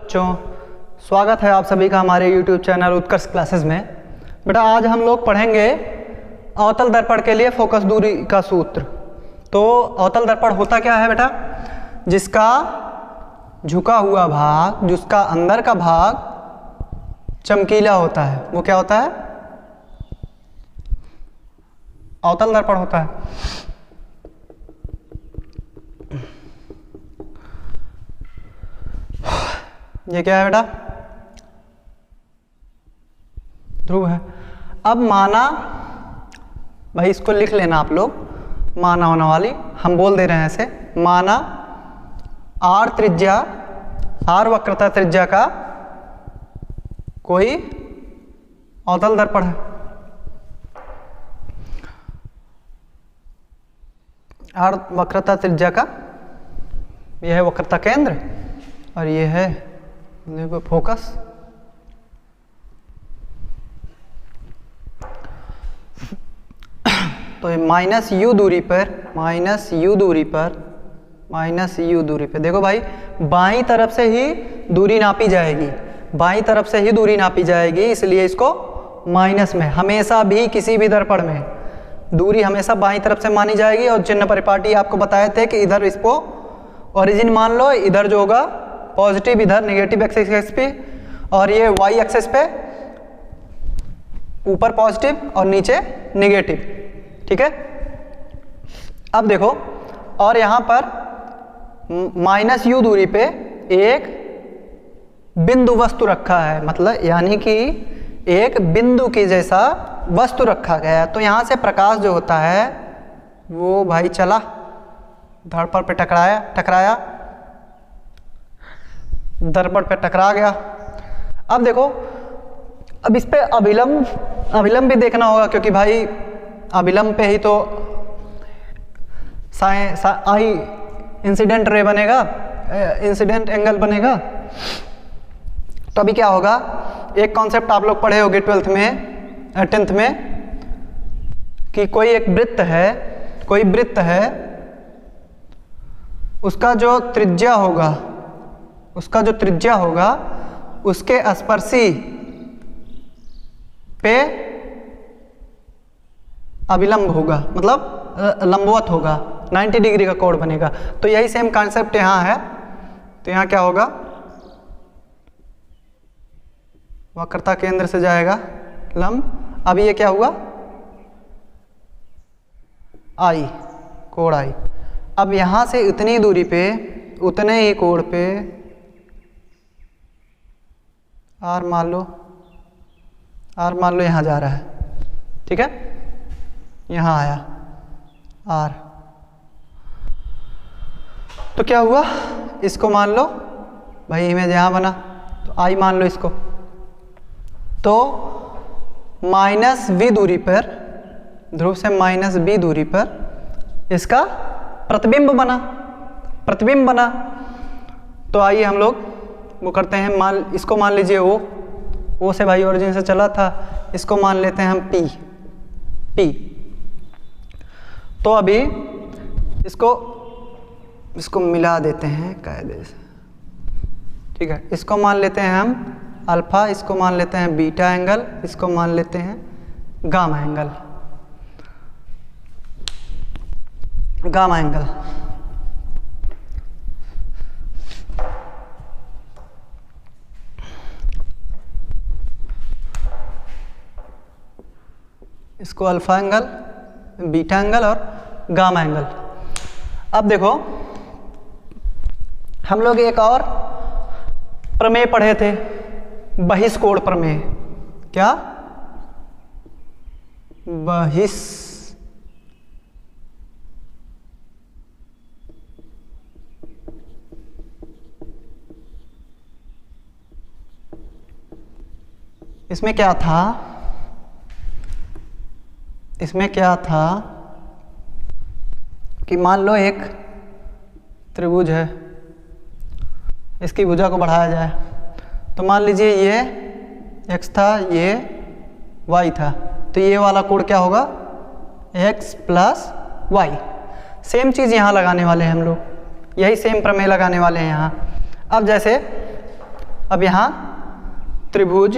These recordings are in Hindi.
बच्चों, स्वागत है आप सभी का हमारे YouTube चैनल उत्कर्ष क्लासेस में। बेटा आज हम लोग पढ़ेंगे अवतल दर्पण के लिए फोकस दूरी का सूत्र। तो अवतल दर्पण होता क्या है बेटा? जिसका झुका हुआ भाग, जिसका अंदर का भाग चमकीला होता है, वो क्या होता है? अवतल दर्पण होता है। ये क्या है बेटा? ध्रुव है। अब माना, भाई इसको लिख लेना आप लोग, माना होने वाली हम बोल दे रहे हैं ऐसे, माना आर त्रिज्या, आर वक्रता त्रिज्या का कोई अवतल दर्पण है। आर वक्रता त्रिज्या का, यह है वक्रता केंद्र और ये है फोकस। तो माइनस यू दूरी पर, माइनस यू दूरी पर, माइनस यू दूरी पे, देखो भाई बाईं तरफ से ही दूरी नापी जाएगी, बाईं तरफ से ही दूरी नापी जाएगी, इसलिए इसको माइनस में, हमेशा भी किसी भी दर्पण में दूरी हमेशा बाईं तरफ से मानी जाएगी। और चिन्ह परिपाटी आपको बताए थे कि इधर इसको ओरिजिन मान लो, इधर जो होगा पॉजिटिव, इधर नेगेटिव एक्सिस पे, और ये वाई एक्सिस पे ऊपर पॉजिटिव और नीचे नेगेटिव, ठीक है। अब देखो, और यहां पर माइनस यू दूरी पे एक बिंदु वस्तु रखा है, मतलब यानी कि एक बिंदु के जैसा वस्तु रखा गया है। तो यहां से प्रकाश जो होता है वो भाई चला, दर्पण पे टकराया, दर्पण पे टकरा गया। अब देखो, अब इस पे अभिलंब भी देखना होगा, क्योंकि भाई अभिलंब पे ही तो आई इंसिडेंट रे बनेगा, इंसिडेंट एंगल बनेगा। तो अभी क्या होगा, एक कॉन्सेप्ट आप लोग पढ़े होंगे 10th में कि कोई एक वृत्त है, कोई वृत्त है, उसका जो त्रिज्या होगा, उसका जो त्रिज्या होगा उसके स्पर्शी पे अभिलंब होगा, मतलब लंबवत होगा, 90 डिग्री का कोण बनेगा। तो यही सेम कॉन्सेप्ट यहाँ है। तो यहाँ क्या होगा, वक्रता केंद्र से जाएगा लंब। अब ये क्या हुआ, आई, कोण आई। अब यहाँ से इतनी दूरी पे, उतने ही कोण पे आर मान लो, आर मान लो यहाँ जा रहा है, ठीक है, यहाँ आया आर। तो क्या हुआ, इसको मान लो भाई, इमेज यहाँ बना, तो आई मान लो इसको। तो माइनस वी दूरी पर, ध्रुव से माइनस बी दूरी पर इसका प्रतिबिंब बना। तो आइए हम लोग वो करते हैं, इसको मान लीजिए ओ से भाई ओरिजिन से चला था, इसको मान लेते हैं हम पी। तो अभी इसको मिला देते हैं कायदे से, ठीक है। इसको मान लेते हैं हम अल्फा, इसको मान लेते हैं बीटा एंगल, इसको मान लेते हैं गामा एंगल, इसको अल्फा एंगल, बीटा एंगल और गामा एंगल। अब देखो, हम लोग एक और प्रमेय पढ़े थे, बहिष्कोण प्रमेय। क्या? इसमें क्या था कि मान लो एक त्रिभुज है, इसकी भुजा को बढ़ाया जाए, तो मान लीजिए ये x था, ये y था, तो ये वाला कोण क्या होगा, x प्लस वाई। सेम चीज़ यहाँ लगाने वाले हैं हम लोग, यही सेम प्रमेय लगाने वाले हैं यहाँ। अब जैसे अब यहाँ त्रिभुज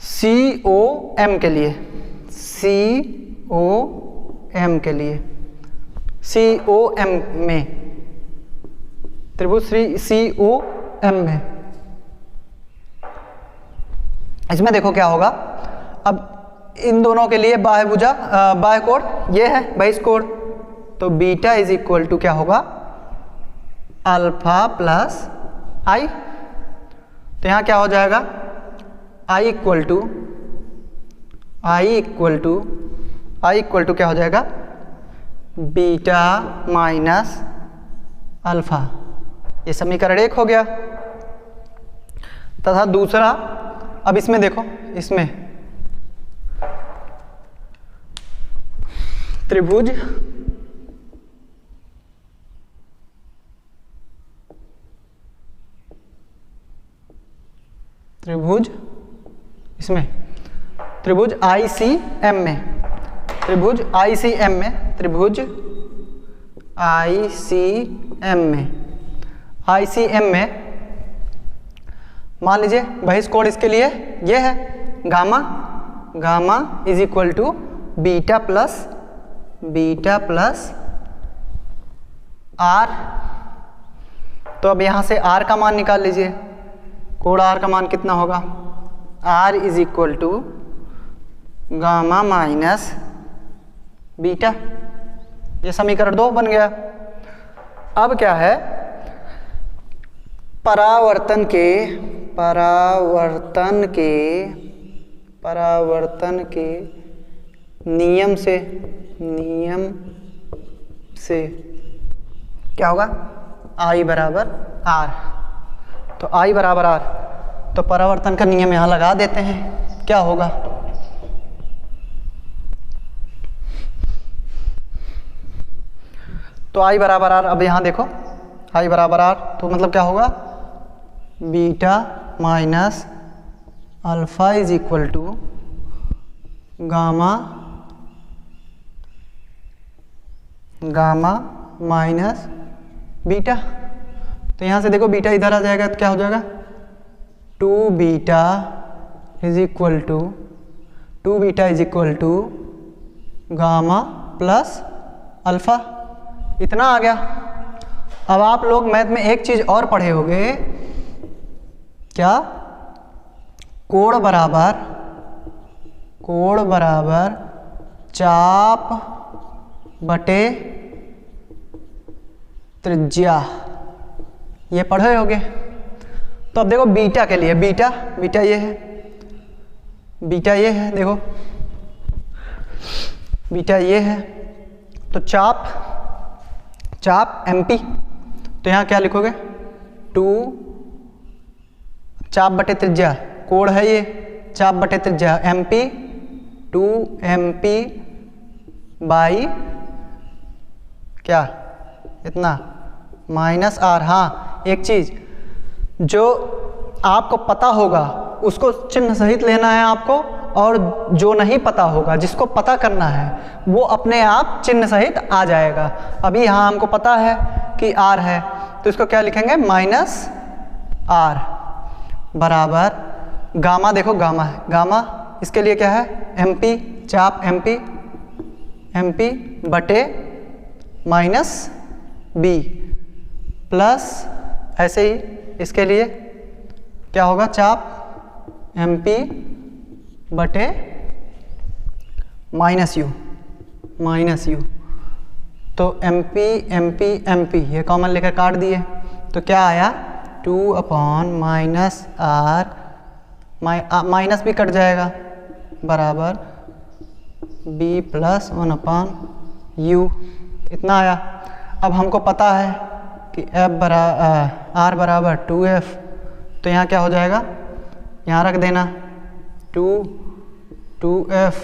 COM के लिए, COM के लिए, COM में, त्रिभुज COM में, इसमें देखो क्या होगा। अब इन दोनों के लिए बाह्य कोण ये है बहिष्कोण, तो बीटा इज इक्वल टू क्या होगा, अल्फा प्लस आई। तो यहाँ क्या हो जाएगा, आई इक्वल टू क्या हो जाएगा, बीटा माइनस अल्फा। ये समीकरण 1 हो गया। तथा दूसरा, अब इसमें देखो, इसमें त्रिभुज इसमें त्रिभुज ICM में, त्रिभुज ICM में मान लीजिए बहिष्कोण इसके लिए ये है gamma is equal to beta plus R. तो अब यहाँ से आर का मान निकाल लीजिए, कोण आर का मान कितना होगा, R is equal to gamma minus beta. ये समीकरण 2 बन गया। अब क्या है, परावर्तन के नियम से क्या होगा, I बराबर आर। तो I बराबर आर, तो परावर्तन का नियम यहाँ लगा देते हैं, क्या होगा, तो I बराबर आर। अब यहाँ देखो I बराबर आर, तो मतलब क्या होगा, beta minus alpha is equal to gamma minus beta. तो यहाँ से देखो बीटा इधर आ जाएगा, तो क्या हो जाएगा, 2 beta is equal to gamma plus alpha. इतना आ गया। अब आप लोग मैथ में एक चीज़ और पढ़े होंगे, क्या, कोण बराबर चाप बटे त्रिज्या, ये पढ़े होंगे। तो अब देखो बीटा के लिए, बीटा ये है, देखो बीटा ये है, तो चाप MP, तो यहाँ क्या लिखोगे, 2 चाप बटे त्रिज्या, कोण है ये, चाप बटे त्रिज्या MP, 2 MP बाई क्या, इतना माइनस आर। हाँ, एक चीज़ जो आपको पता होगा उसको चिन्ह सहित लेना है आपको, और जो नहीं पता होगा, जिसको पता करना है, वो अपने आप चिन्ह सहित आ जाएगा। अभी यहाँ हमको पता है कि आर है, तो इसको क्या लिखेंगे, माइनस आर बराबर गामा। देखो गामा है, गामा इसके लिए क्या है, MP, चाप MP बटे माइनस बी, प्लस ऐसे ही इसके लिए क्या होगा, चाप MP बटे माइनस यू। तो MP ये कॉमन लेकर काट दिए, तो क्या आया, 2/माइनस आर, माइनस भी कट जाएगा, बराबर B प्लस 1/u। इतना आया। अब हमको पता है कि R बराबर 2F, तो यहाँ क्या हो जाएगा, यहाँ रख देना, 2F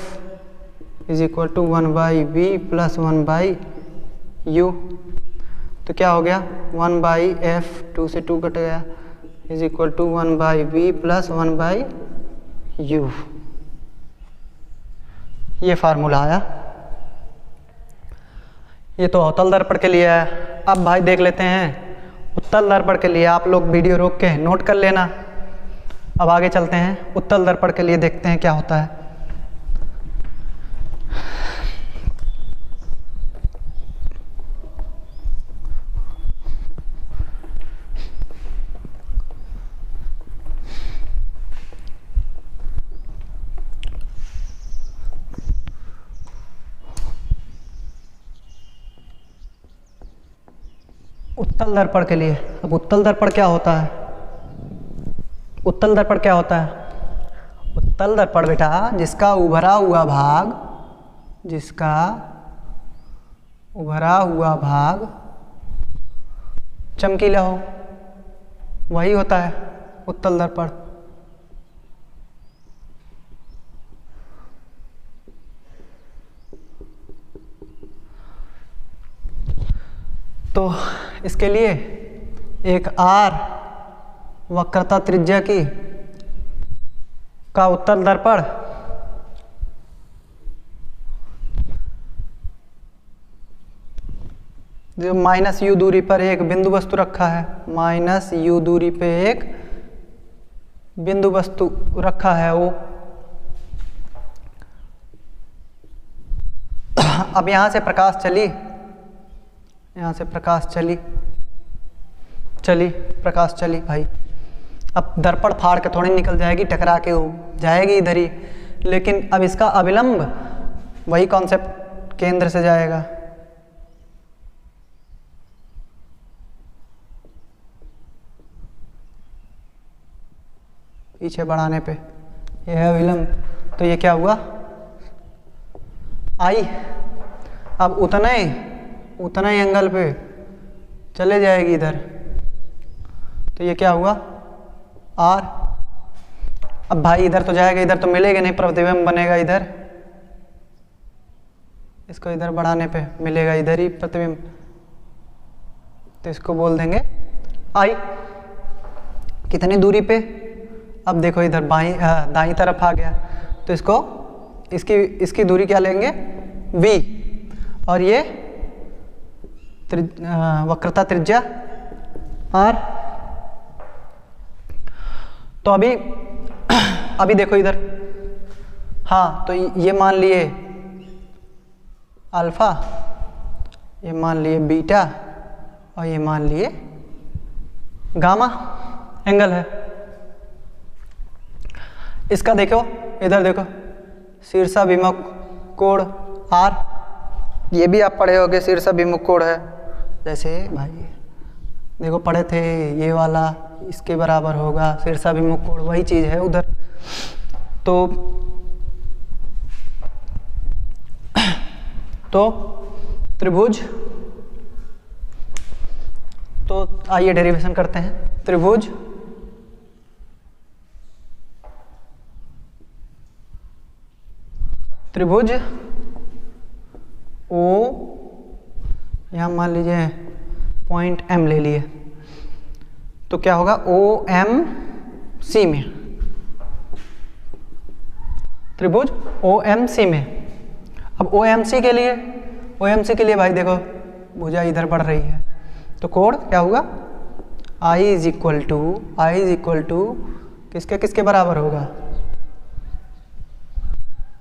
is equal to 1/b plus 1/u। तो क्या हो गया, 1/f, 2 से 2 कट गया, is equal to 1/b plus 1/u। ये फार्मूला आया। ये तो अवतल दर्पण के लिए है। अब भाई देख लेते हैं उत्तल दर्पण के लिए। आप लोग वीडियो रोक के नोट कर लेना। अब आगे चलते हैं, उत्तल दर्पण के लिए देखते हैं क्या होता है। उत्तल दर्पण के लिए, अब उत्तल दर्पण क्या होता है? उत्तल दर्पण क्या होता है? उत्तल दर्पण बेटा जिसका उभरा हुआ भाग, जिसका उभरा हुआ भाग चमकीला हो, वही होता है उत्तल दर्पण। तो इसके लिए एक आर वक्रता त्रिज्या की का उत्तल दर्पण जो माइनस यू दूरी पर एक बिंदु वस्तु रखा है, माइनस यू दूरी पे एक बिंदु वस्तु रखा है वो। अब यहां से प्रकाश चली, यहाँ से प्रकाश चली प्रकाश चली भाई। अब दर्पण फाड़ के थोड़ी निकल जाएगी, टकरा के वो जाएगी इधर ही, लेकिन अब इसका अभिलंब वही कॉन्सेप्ट केंद्र से जाएगा। पीछे बढ़ाने पे यह है अभिलंब, तो ये क्या हुआ आई। अब उतना ही एंगल पे चले जाएगी इधर, तो ये क्या हुआ आर। अब भाई इधर तो जाएगा, इधर तो मिलेगा नहीं, प्रतिबिंब बनेगा इधर, इसको इधर बढ़ाने पे मिलेगा इधर ही प्रतिबिंब, तो इसको बोल देंगे आई। कितनी दूरी पे? अब देखो इधर दाईं तरफ आ गया, तो इसकी दूरी क्या लेंगे v, और ये वक्रता त्रिज्या r। तो अभी देखो इधर, हाँ तो ये मान लिए अल्फा, ये मान लिए बीटा, और ये मान लिए गामा एंगल है। इसका देखो, इधर देखो शीर्षाभिमुख कोण R, ये भी आप पढ़े होंगे शीर्षाभिमुख कोण है। जैसे भाई देखो पढ़े थे, ये वाला इसके बराबर होगा शीर्षाभिमुख कोण, वही चीज़ है उधर। तो त्रिभुज, तो आइए डेरिवेशन करते हैं। त्रिभुज ओ, यहाँ मान लीजिए पॉइंट M ले लिए, तो क्या होगा OMC में, त्रिभुज OMC में। अब OMC के लिए भाई देखो भुजा इधर बढ़ रही है, तो कोण क्या होगा I इज इक्वल टू किसके बराबर होगा,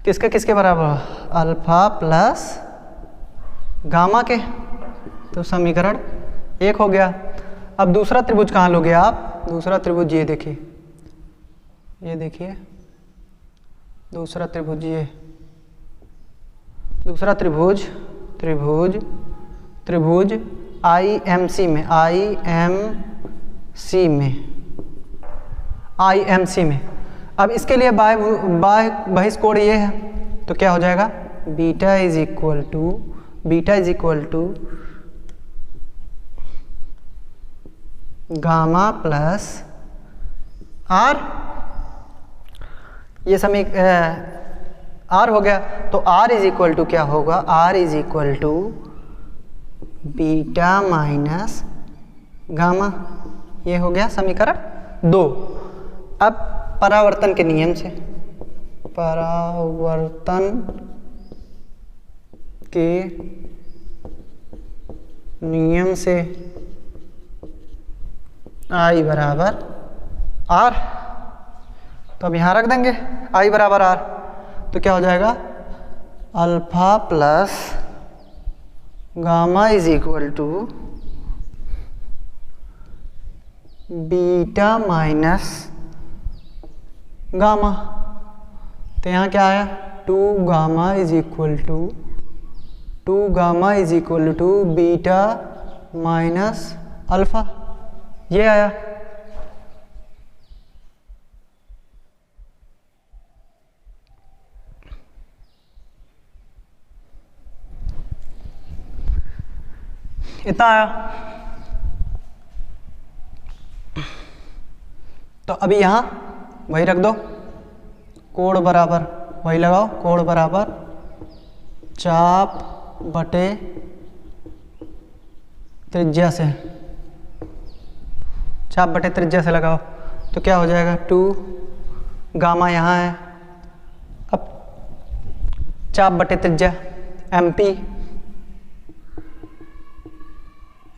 किसके बराबर, अल्फा प्लस गामा के। तो समीकरण 1 हो गया। अब दूसरा त्रिभुज कहाँ लोगे आप? दूसरा त्रिभुज ये देखिए, दूसरा त्रिभुज ये, दूसरा त्रिभुज IMC में। अब इसके लिए बहिष्कोण ये है, तो क्या हो जाएगा beta is equal to gamma plus R। ये R हो गया, तो R इज इक्वल टू क्या होगा, R is equal to beta minus gamma. ये हो गया समीकरण 2। अब परावर्तन के नियम से, परावर्तन के नियम से I बराबर R, तो अब यहाँ रख देंगे I बराबर R, तो क्या हो जाएगा alpha plus gamma is equal to beta minus gamma. तो यहाँ क्या आया 2 gamma is equal to beta minus alpha, ये आया। इतना आया। तो अभी यहाँ वही रख दो, कोण बराबर वही लगाओ, कोण बराबर चाप बटे त्रिज्या से, चाप बटे त्रिज्या से लगाओ, तो क्या हो जाएगा 2 गामा यहाँ है, अब चाप बटे त्रिज्या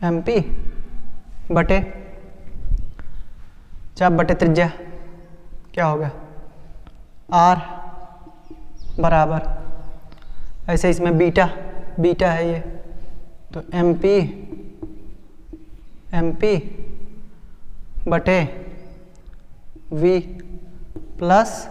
एमपी बटे चाप बटे त्रिज्या, क्या हो गया आर बराबर, ऐसे इसमें बीटा है ये, तो एमपी बटे वी प्लस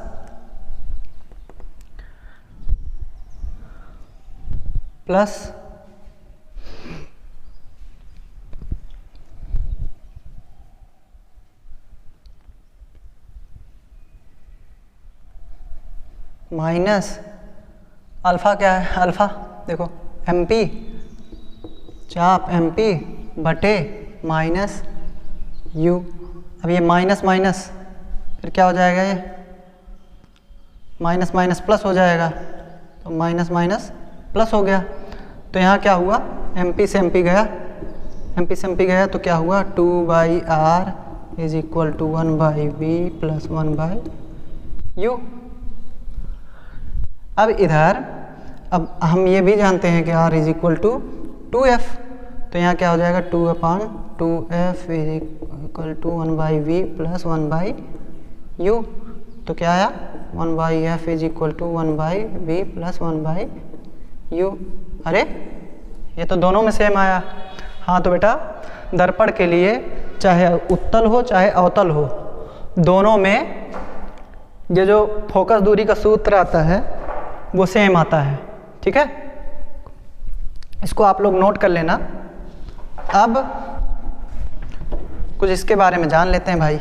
माइनस अल्फ़ा, क्या है अल्फ़ा देखो एमपी चाप एमपी बटे माइनस यू। अब ये माइनस माइनस फिर क्या हो जाएगा, ये माइनस माइनस प्लस हो जाएगा, तो माइनस माइनस प्लस हो गया। तो यहाँ क्या हुआ एमपी से एमपी गया, तो क्या हुआ 2/r is equal to 1/v plus 1/u। अब इधर अब हम ये भी जानते हैं कि r is equal to 2f, तो यहाँ क्या हो जाएगा 2/2f is equal to 1/v plus 1/u। तो क्या आया 1/f is equal to 1/v plus 1/u। अरे ये तो दोनों में सेम आया। हाँ तो बेटा दर्पण के लिए चाहे उत्तल हो चाहे अवतल हो, दोनों में ये जो फोकस दूरी का सूत्र आता है वो सेम आता है, ठीक है। इसको आप लोग नोट कर लेना। अब कुछ इसके बारे में जान लेते हैं भाई।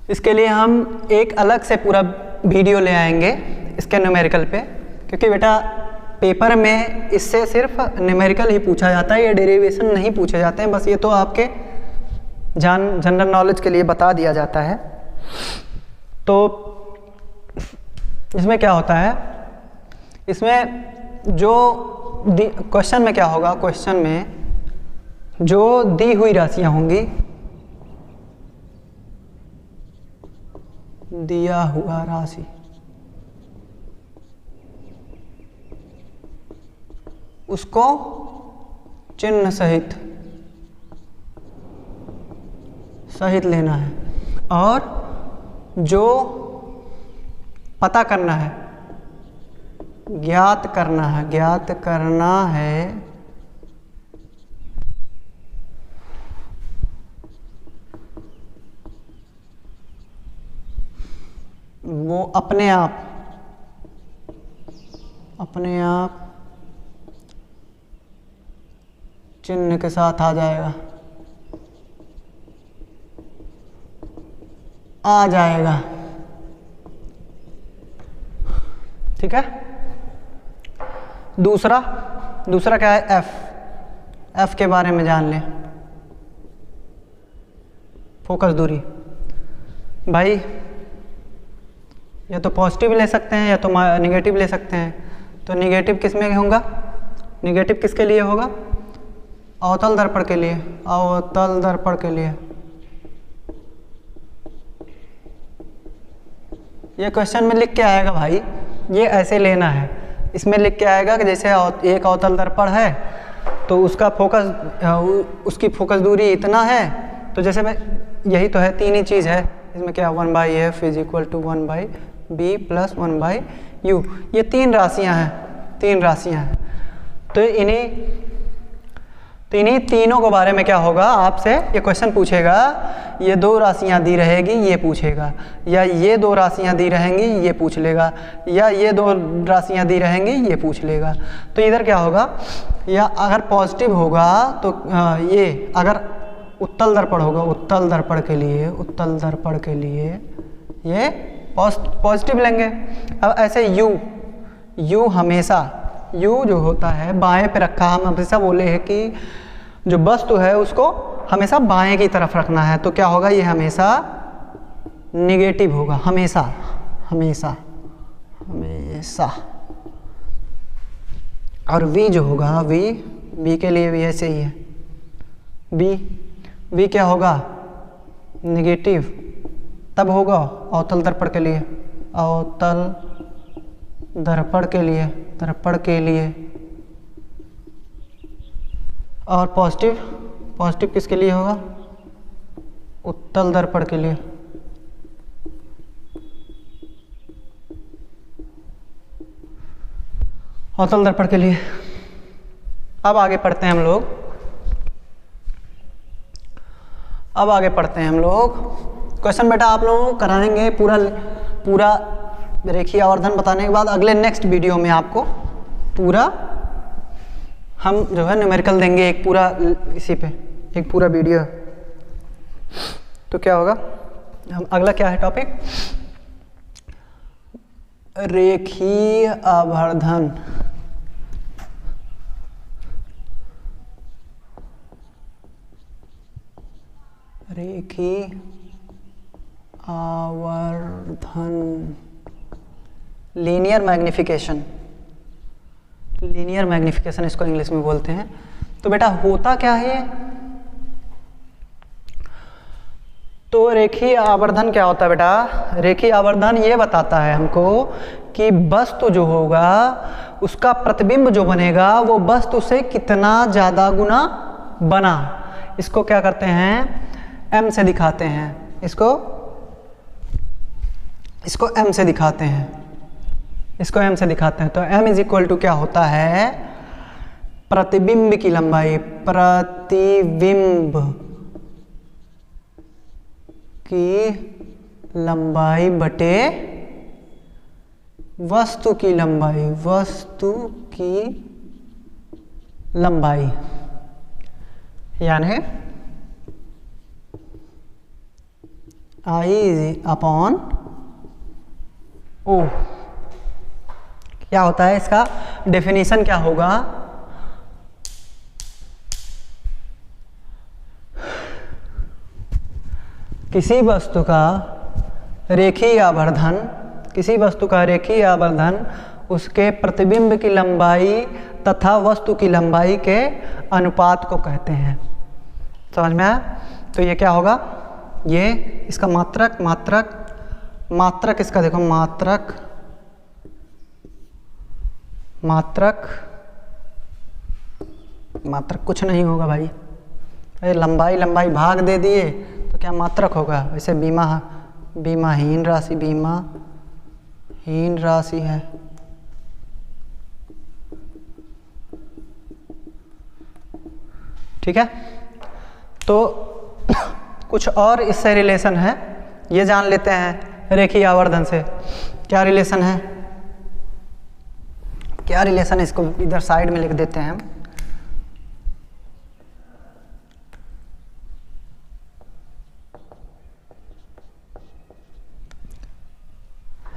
इसके लिए हम एक अलग से पूरा वीडियो ले आएंगे इसके न्यूमेरिकल पे, क्योंकि बेटा पेपर में इससे सिर्फ न्यूमेरिकल ही पूछा जाता है, ये डेरिवेशन नहीं पूछे जाते हैं, बस ये तो आपके जनरल नॉलेज के लिए बता दिया जाता है। तो इसमें क्या होता है, इसमें जो क्वेश्चन में क्या होगा, क्वेश्चन में जो दी हुई राशियां होंगी, दिया हुआ राशि उसको चिन्ह सहित लेना है, और जो पता करना है, ज्ञात करना है वो अपने आप चिन्ह के साथ आ जाएगा, ठीक है। दूसरा क्या है एफ के बारे में जान लें। फोकस दूरी भाई या तो पॉजिटिव ले सकते हैं या तो नेगेटिव ले सकते हैं। तो नेगेटिव किस में होगा, नेगेटिव किसके लिए होगा, अवतल दर्पण के लिए। ये क्वेश्चन में लिख के आएगा भाई, ये ऐसे लेना है। इसमें लिख के आएगा कि जैसे एक अवतल दर्पण है तो उसका उसकी फोकस दूरी इतना है, तो जैसे मैं यही तो है, तीन ही चीज़ है इसमें, क्या 1/f is equal to 1/b plus 1/u, ये तीन राशियां हैं। तो इन्हीं तीनों के बारे में क्या होगा, आपसे ये क्वेश्चन पूछेगा, ये दो राशियां दी रहेगी ये पूछेगा, या ये दो राशियां दी रहेंगी ये पूछ लेगा, या ये दो राशियां दी रहेंगी ये पूछ लेगा। तो इधर क्या होगा, या अगर पॉजिटिव होगा तो ये अगर उत्तल दर्पण होगा, उत्तल दर्पण के लिए ये पॉजिटिव लेंगे। अब ऐसे यू हमेशा, यू जो होता है बाएं पे रखा, हम हमेशा बोले हैं कि जो वस्तु है उसको हमेशा बाएं की तरफ रखना है, तो क्या होगा, ये हमेशा निगेटिव होगा, हमेशा। और v जो होगा, v के लिए भी ऐसे ही है, v क्या होगा, निगेटिव, तब होगा अवतल दर्पण के लिए, दर्पण के लिए। और पॉजिटिव किसके लिए होगा, उत्तल दर्पण के लिए। अवतल दर्पण के लिए। अब आगे पढ़ते हैं हम लोग क्वेश्चन बेटा आप लोगों को कराएंगे पूरा रेखीय आवर्धन बताने के बाद अगले नेक्स्ट वीडियो में आपको पूरा हम जो है न्यूमेरिकल देंगे, एक पूरा इसी पे एक पूरा वीडियो। तो क्या होगा, हम अगला क्या है टॉपिक, रेखीय आवर्धन। रेखीय आवर्धन, लीनियर मैग्निफिकेशन इसको इंग्लिश में बोलते हैं। तो बेटा होता क्या है, तो रेखीय आवर्धन क्या होता है बेटा, रेखीय आवर्धन ये बताता है हमको कि वस्तु जो होगा उसका प्रतिबिंब जो बनेगा वो वस्तु से कितना ज़्यादा गुना बना। इसको क्या करते हैं, m से दिखाते हैं, इसको m से दिखाते हैं। तो m इज इक्वल टू क्या होता है, प्रतिबिंब की लंबाई, बटे वस्तु की लंबाई, यानी I/O। क्या होता है, इसका डेफिनेशन क्या होगा, किसी वस्तु का रेखीय आवर्धन उसके प्रतिबिंब की लंबाई तथा वस्तु की लंबाई के अनुपात को कहते हैं। समझ में आया? तो ये क्या होगा, ये इसका मात्रक इसका देखो, मात्रक कुछ नहीं होगा भाई, लंबाई भाग दे दिए तो क्या मात्रक होगा। वैसे बीमाहीन राशि है। ठीक है, तो कुछ और इससे रिलेशन है, ये जान लेते हैं रेखीय आवर्धन से क्या रिलेशन है। इसको इधर साइड में लिख देते हैं हम।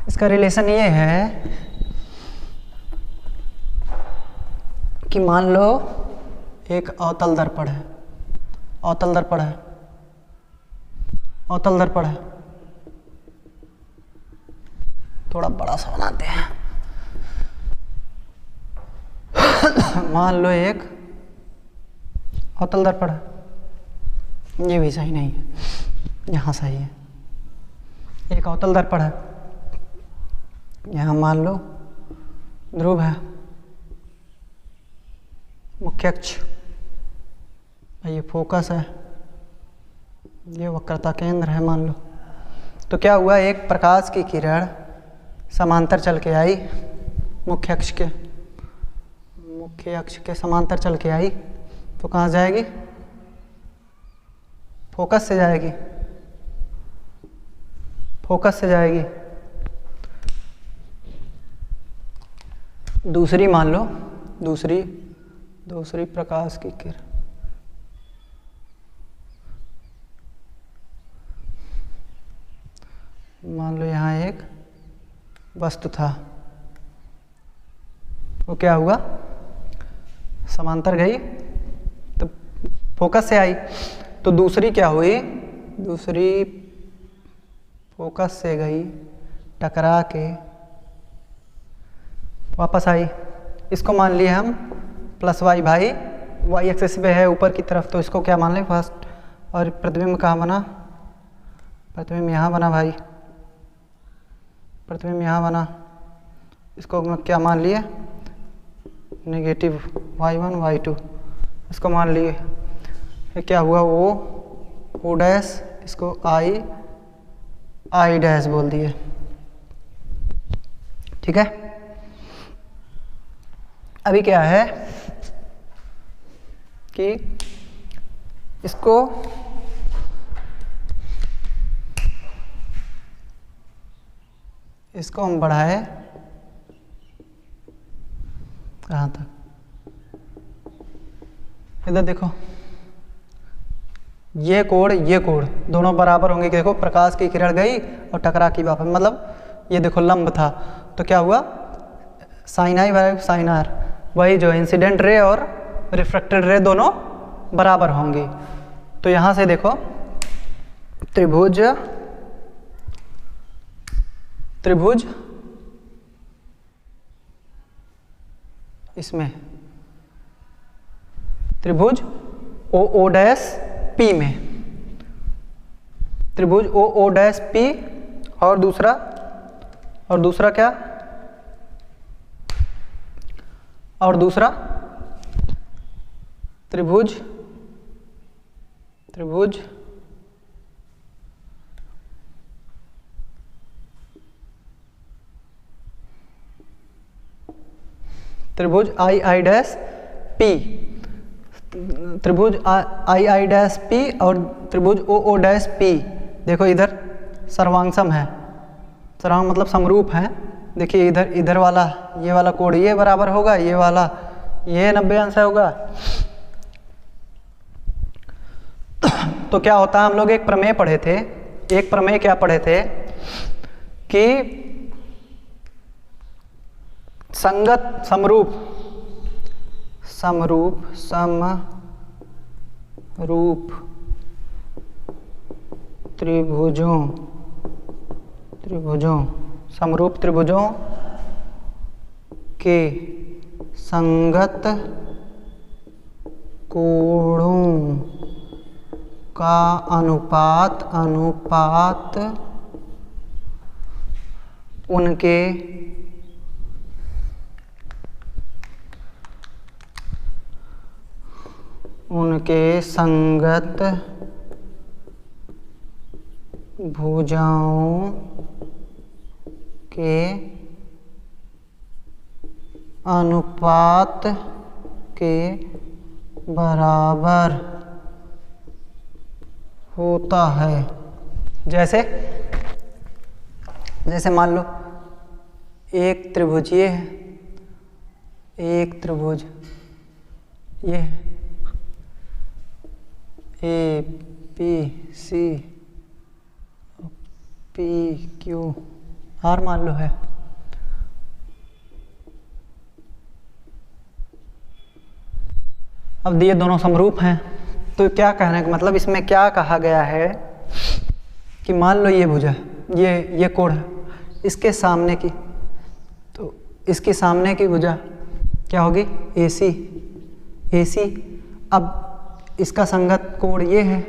इसका रिलेशन ये है कि मान लो एक अवतल दर्पण है, थोड़ा बड़ा सा बनाते हैं। मान लो एक अवतल दर्पण है, ये भी सही नहीं है, यहाँ सही है। एक अवतल दर्पण है, यहाँ मान लो ध्रुव है, मुख्य अक्ष, ये फोकस है, ये वक्रता केंद्र है मान लो। तो क्या हुआ, एक प्रकाश की किरण समांतर चल के आई, मुख्य अक्ष के समांतर चल के आई, तो कहाँ जाएगी, फोकस से जाएगी, फोकस से जाएगी। दूसरी मान लो, दूसरी प्रकाश की किरण, मान लो यहाँ एक वस्तु था, वो क्या हुआ, समांतर गई तो फोकस से आई, तो दूसरी क्या हुई, दूसरी फोकस से गई, टकरा के वापस आई। इसको मान लिए हम प्लस वाई, भाई वाई एक्सिस पे है ऊपर की तरफ, तो इसको क्या मान लें फर्स्ट। और प्रतिबिंब कहाँ बना, प्रतिबिंब यहाँ बना भाई, प्रतिबिंब यहाँ बना, इसको क्या मान लिए, नेगेटिव y1 y2, इसको मान लिए। फिर क्या हुआ, ओ डैश, इसको आई डैश बोल दिए, ठीक है। अभी क्या है कि इसको हम बढ़ाए कहाँ तक, इधर देखो, ये कोण दोनों बराबर होंगे। देखो प्रकाश की किरण गई और टकरा की वापस, मतलब ये देखो लंब था, तो क्या हुआ, sine I by sine R, वही जो इंसिडेंट रे और रिफ्रैक्टेड रे दोनों बराबर होंगी। तो यहाँ से देखो त्रिभुज इसमें, त्रिभुज ओ डैश पी में, त्रिभुज ओ डैश पी, और दूसरा क्या, और दूसरा त्रिभुज आई डैश पी, त्रिभुज आई डैश पी और त्रिभुज ओ डैश पी। देखो इधर सर्वांगसम है, सर्वांग मतलब समरूप है। देखिए इधर वाला, ये वाला कोण ये बराबर होगा, ये वाला ये 90 अंश होगा। तो क्या होता है, हम लोग एक प्रमेय पढ़े थे, क्या पढ़े थे कि संगत समरूप त्रिभुजों के संगत कोणों का अनुपात उनके संगत भुजाओं के अनुपात के बराबर होता है। जैसे मान लो एक त्रिभुज ये है, एक त्रिभुज ये है, A B C P Q R मान लो है। अब ये दोनों समरूप हैं, तो क्या कहने का मतलब, इसमें क्या कहा गया है कि मान लो ये भुजा, ये कोण है, इसके सामने की, तो इसके सामने की भुजा क्या होगी, AC। अब इसका संगत कोण ये है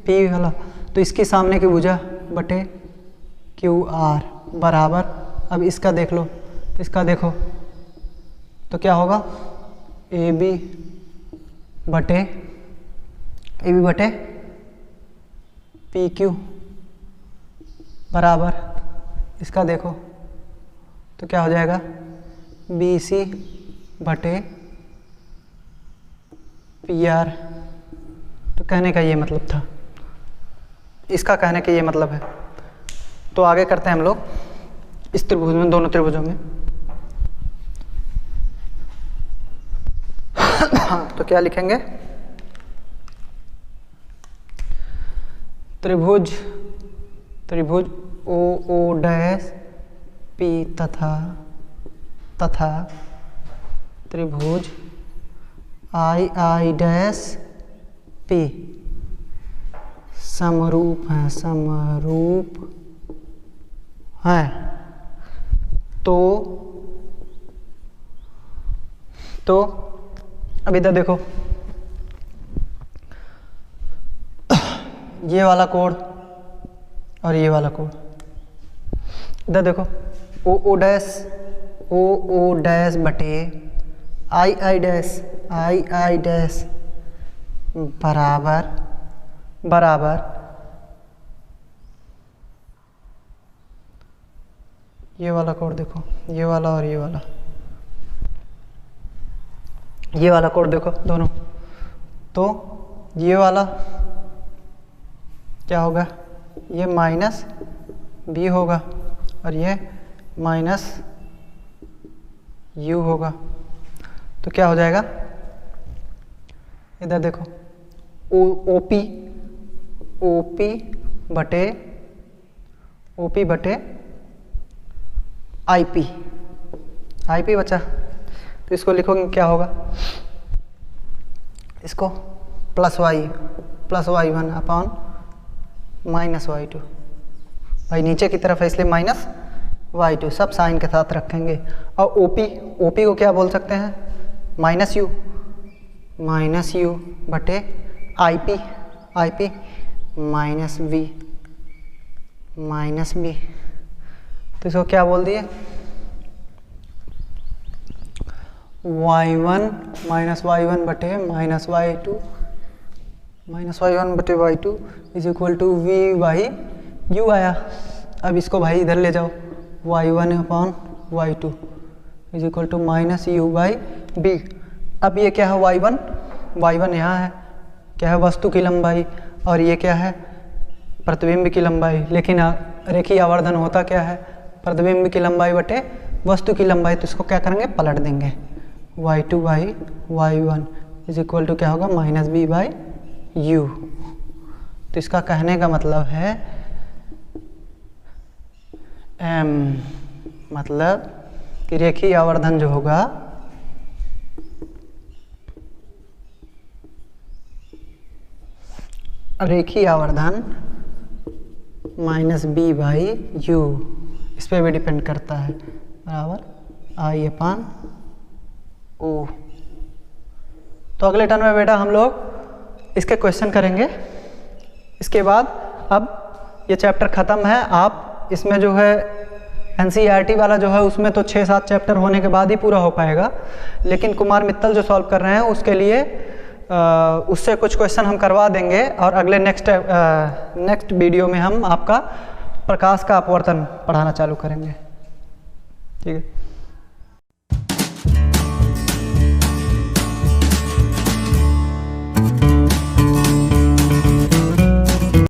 P वाला, तो इसके सामने की भुजा बटे QR बराबर, अब इसका देख लो, इसका देखो तो क्या होगा ए बी बटे पी क्यू बराबर, इसका देखो तो क्या हो जाएगा बी सी बटे पी आर। तो कहने का ये मतलब था, इसका कहने का ये मतलब है। तो आगे करते हैं हम लोग इस त्रिभुज में, दोनों त्रिभुजों में। तो क्या लिखेंगे, त्रिभुज ओ ओ डैश पी तथा त्रिभुज आई डैश पी समरूप है। तो अब इधर देखो, ये वाला कोण और ये वाला कोण, इधर देखो ओ डैश बटे आई डैश बराबर ये वाला कोण देखो, ये वाला और ये वाला कोण देखो दोनों। तो ये वाला क्या होगा, ये माइनस बी होगा और ये माइनस यू होगा। तो क्या हो जाएगा, इधर देखो ओपी बटे आईपी बचा। तो इसको लिखोगे क्या होगा, इसको प्लस वाई1 अपॉन माइनस वाई2। भाई नीचे की तरफ है इसलिए माइनस वाई2, सब साइन के साथ रखेंगे। और ओपी को क्या बोल सकते हैं, माइनस यू बटे आईपी माइनस बी। तो इसको क्या बोल दिए, y1 माइनस वाई1 बटे minus Y two is equal to v by U आया। अब इसको भाई इधर ले जाओ, y1 upon y2 is equal to minus U by B. अब ये क्या है, y1 यहाँ है, क्या है वस्तु की लंबाई, और ये क्या है प्रतिबिंब की लंबाई। लेकिन रेखीय आवर्धन होता क्या है, प्रतिबिंब की लंबाई बटे वस्तु की लंबाई। तो इसको क्या करेंगे, पलट देंगे, y2 by y1 is equal to क्या होगा माइनस बी बाई यू। तो इसका कहने का मतलब है मतलब कि रेखीय आवर्धन जो होगा रेखीय आवर्धन माइनस बी बाई यू, इस पे भी डिपेंड करता है, बराबर आई अपान ओ। तो अगले टर्म में बेटा हम लोग इसके क्वेश्चन करेंगे। इसके बाद अब ये चैप्टर ख़त्म है। आप इसमें जो है NCERT वाला जो है उसमें तो 6-7 चैप्टर होने के बाद ही पूरा हो पाएगा, लेकिन कुमार मित्तल जो सॉल्व कर रहे हैं उसके लिए उससे कुछ क्वेश्चन हम करवा देंगे। और अगले नेक्स्ट वीडियो में हम आपका प्रकाश का अपवर्तन पढ़ाना चालू करेंगे। ठीक है।